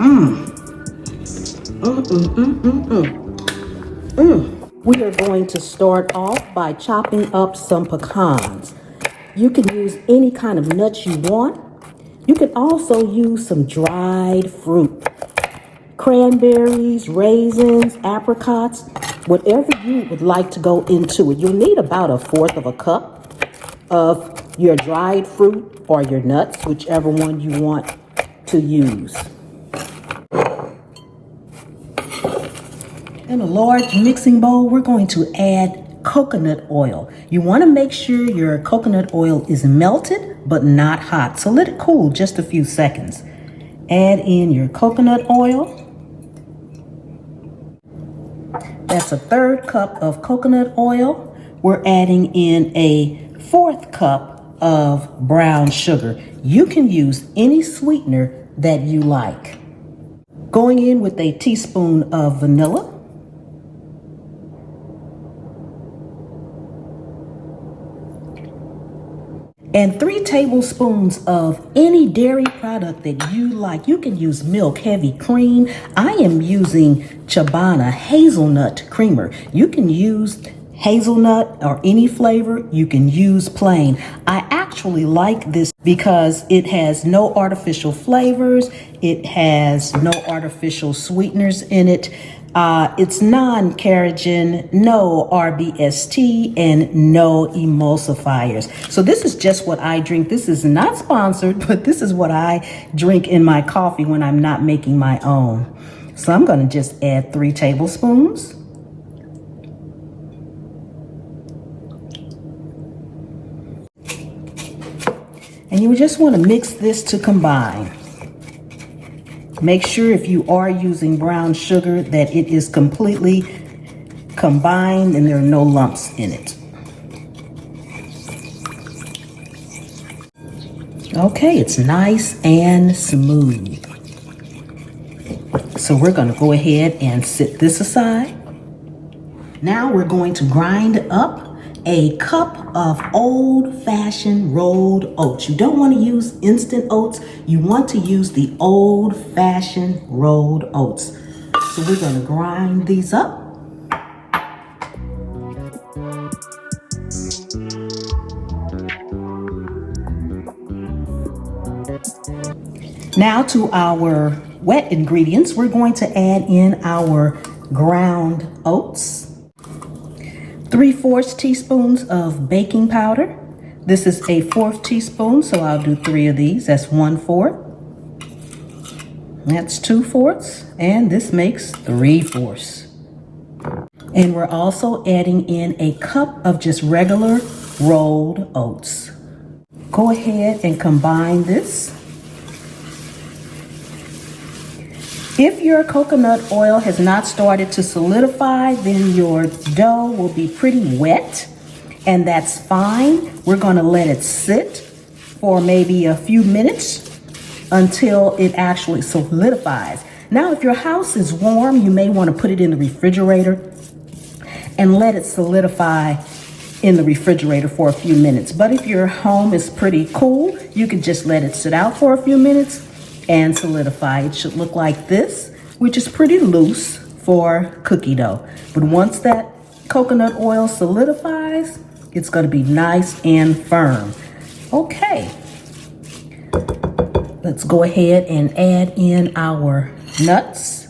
We are going to start off by chopping up some pecans. You can use any kind of nuts you want. You can also use some dried fruit. Cranberries, raisins, apricots, whatever you would like to go into it. You'll need about 1/4 of a cup of your dried fruit or your nuts, whichever one you want to use. In a large mixing bowl, we're going to add coconut oil. You want to make sure your coconut oil is melted but not hot. So let it cool just a few seconds. Add in your coconut oil. That's 1/3 cup of coconut oil. We're adding in 1/4 cup of brown sugar. You can use any sweetener that you like. Going in with a teaspoon of vanilla. And 3 tablespoons of any dairy product that you like. You can use milk, heavy cream. I am using Chobana hazelnut creamer. You can use hazelnut or any flavor. You can use plain. I actually like this because it has no artificial flavors. It has no artificial sweeteners in it. It's non-carrageen, no RBST, and no emulsifiers. So this is just what I drink. This is not sponsored, but this is what I drink in my coffee when I'm not making my own. So I'm going to just add 3 tablespoons. And you just want to mix this to combine. Make sure if you are using brown sugar that it is completely combined and there are no lumps in it. Okay, it's nice and smooth. So we're going to go ahead and set this aside. Now we're going to grind up 1 cup of old-fashioned rolled oats. You don't want to use instant oats. You want to use the old-fashioned rolled oats. So we're going to grind these up. Now to our wet ingredients, we're going to add in our ground oats. 3/4 teaspoons of baking powder. This is 1/4 teaspoon, so I'll do 3 of these. That's 1/4. That's 2/4, and this makes 3/4. And we're also adding in 1 cup of just regular rolled oats. Go ahead and combine this. If your coconut oil has not started to solidify, then your dough will be pretty wet, and that's fine. We're going to let it sit for maybe a few minutes until it actually solidifies. Now, if your house is warm, you may want to put it in the refrigerator and let it solidify in the refrigerator for a few minutes. But if your home is pretty cool, you can just let it sit out for a few minutes and solidify. It should look like this, which is pretty loose for cookie dough. But once that coconut oil solidifies, it's going to be nice and firm. Okay, let's go ahead and add in our nuts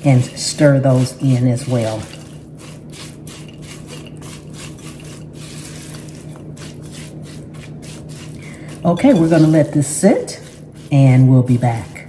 and stir those in as well. Okay, we're going to let this sit and we'll be back.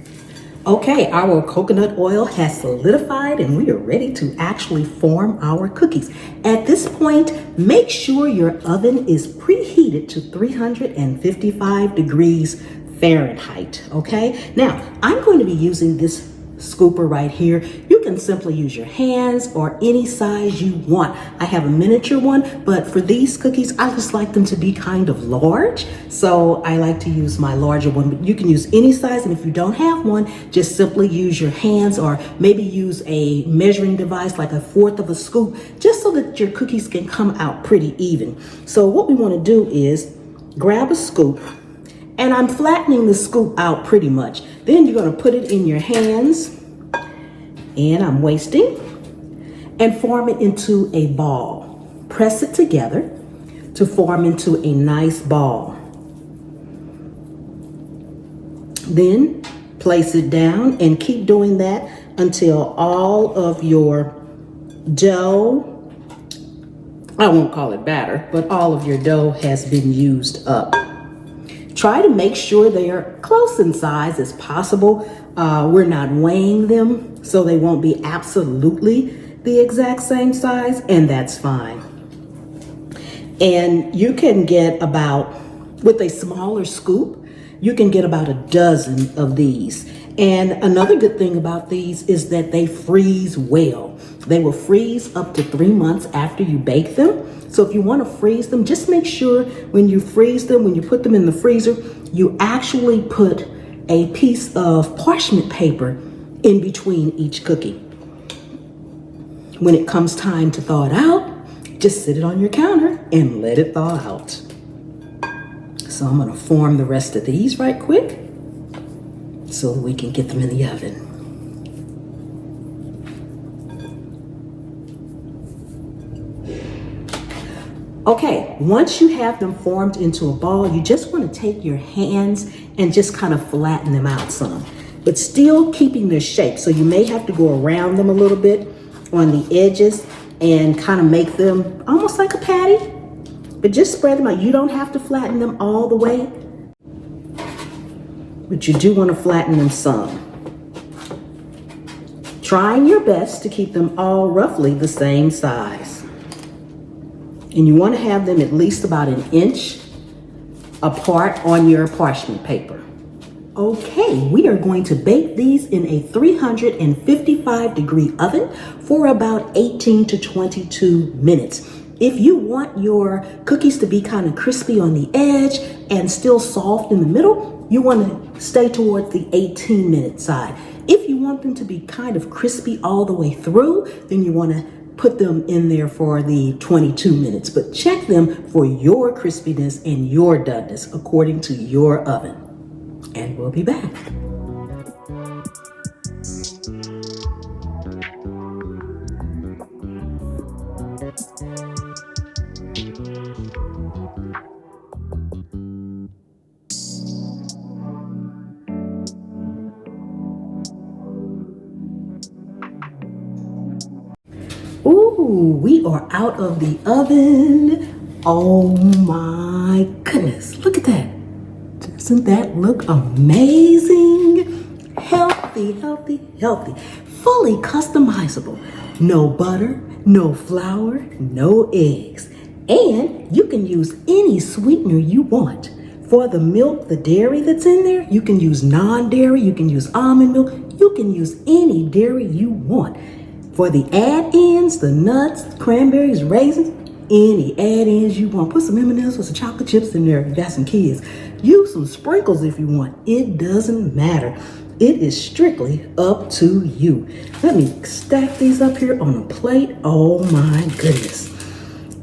Okay, our coconut oil has solidified and we are ready to actually form our cookies. At this point, make sure your oven is preheated to 355 degrees Fahrenheit, okay? Now, I'm going to be using this scooper right here. You can simply use your hands or any size you want. I have a miniature one, but for these cookies, I just like them to be kind of large. So I like to use my larger one, but you can use any size. And if you don't have one, just simply use your hands or maybe use a measuring device like 1/4 of a scoop, just so that your cookies can come out pretty even. So what we want to do is grab a scoop And I'm flattening the scoop out pretty much. Then you're gonna put it in your hands, and I'm wasting, and form it into a ball. Press it together to form into a nice ball. Then place it down and keep doing that until all of your dough, I won't call it batter, but all of your dough has been used up. Try to make sure they are close in size as possible. We're not weighing them, so they won't be absolutely the exact same size, and that's fine. And you can get about, with a smaller scoop, you can get about a dozen of these. And another good thing about these is that they freeze well. They will freeze up to 3 months after you bake them. So if you want to freeze them, just make sure when you freeze them, when you put them in the freezer, you actually put a piece of parchment paper in between each cookie. When it comes time to thaw it out, just sit it on your counter and let it thaw out. So I'm gonna form the rest of these right quick so that we can get them in the oven. Okay, once you have them formed into a ball, you just want to take your hands and just kind of flatten them out some, but still keeping their shape. So you may have to go around them a little bit on the edges and kind of make them almost like a patty, but just spread them out. You don't have to flatten them all the way, but you do want to flatten them some. Trying your best to keep them all roughly the same size. And you want to have them at least about 1 inch apart on your parchment paper. Okay, we are going to bake these in a 355-degree oven for about 18 to 22 minutes. If you want your cookies to be kind of crispy on the edge and still soft in the middle, you want to stay towards the 18-minute side. If you want them to be kind of crispy all the way through, then you want to put them in there for the 22 minutes, but check them for your crispiness and your doneness according to your oven. And we'll be back. Ooh, we are out of the oven. Oh my goodness, look at that. Doesn't that look amazing? Healthy, healthy, healthy. Fully customizable. No butter, no flour, no eggs. And you can use any sweetener you want. For the milk, the dairy that's in there, you can use non-dairy, you can use almond milk, you can use any dairy you want. For the add-ins, the nuts, cranberries, raisins, any add-ins you want. Put some M&Ms or some chocolate chips in there if you got some kids. Use some sprinkles if you want. It doesn't matter. It is strictly up to you. Let me stack these up here on a plate. Oh my goodness.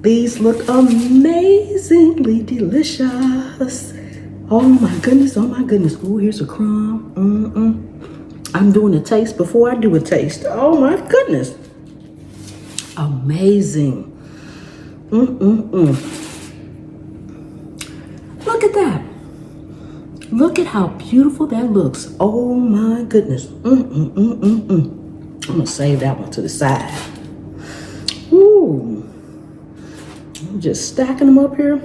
These look amazingly delicious. Oh my goodness, oh my goodness. Ooh, here's a crumb. I'm doing a taste before I do a taste. Oh my goodness. Amazing. Look at that. Look at how beautiful that looks. Oh my goodness. I'm gonna save that one to the side. Ooh. I'm just stacking them up here.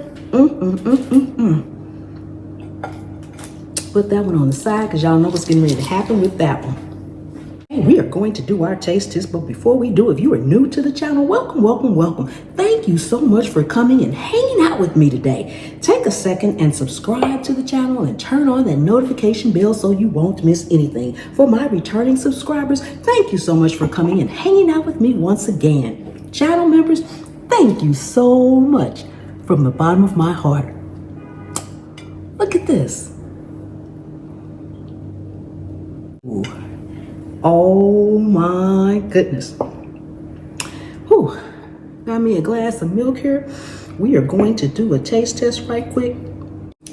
Put that one on the side because y'all know what's getting ready to happen with that one. Hey, we are going to do our taste test, but before we do, if you are new to the channel, welcome, welcome, welcome. Thank you so much for coming and hanging out with me today. Take a second and subscribe to the channel and turn on that notification bell so you won't miss anything. For my returning subscribers, thank you so much for coming and hanging out with me once again. Channel members, thank you so much from the bottom of my heart. Look at this. Ooh. Oh my goodness. Whew. Got me a glass of milk here. We are going to do a taste test right quick.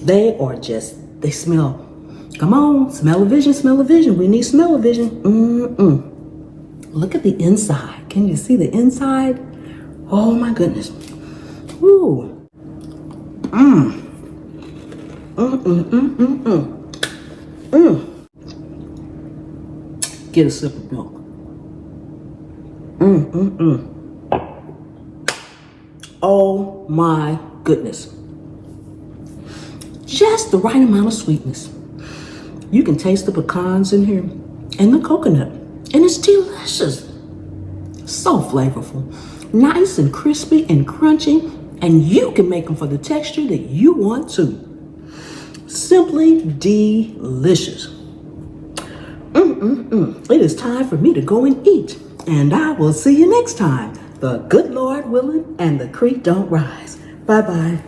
They are just They smell. Come on, smell-o-vision, smell-o-vision. We need smell-o-vision. Look at the inside. Can you see the inside? Oh my goodness. Woo. Get a sip of milk. Oh my goodness. Just the right amount of sweetness. You can taste the pecans in here and the coconut, and it's delicious. So flavorful, nice and crispy and crunchy, and you can make them for the texture that you want to. Simply delicious. It is time for me to go and eat, and I will see you next time. The good Lord willing and the creek don't rise. Bye-bye.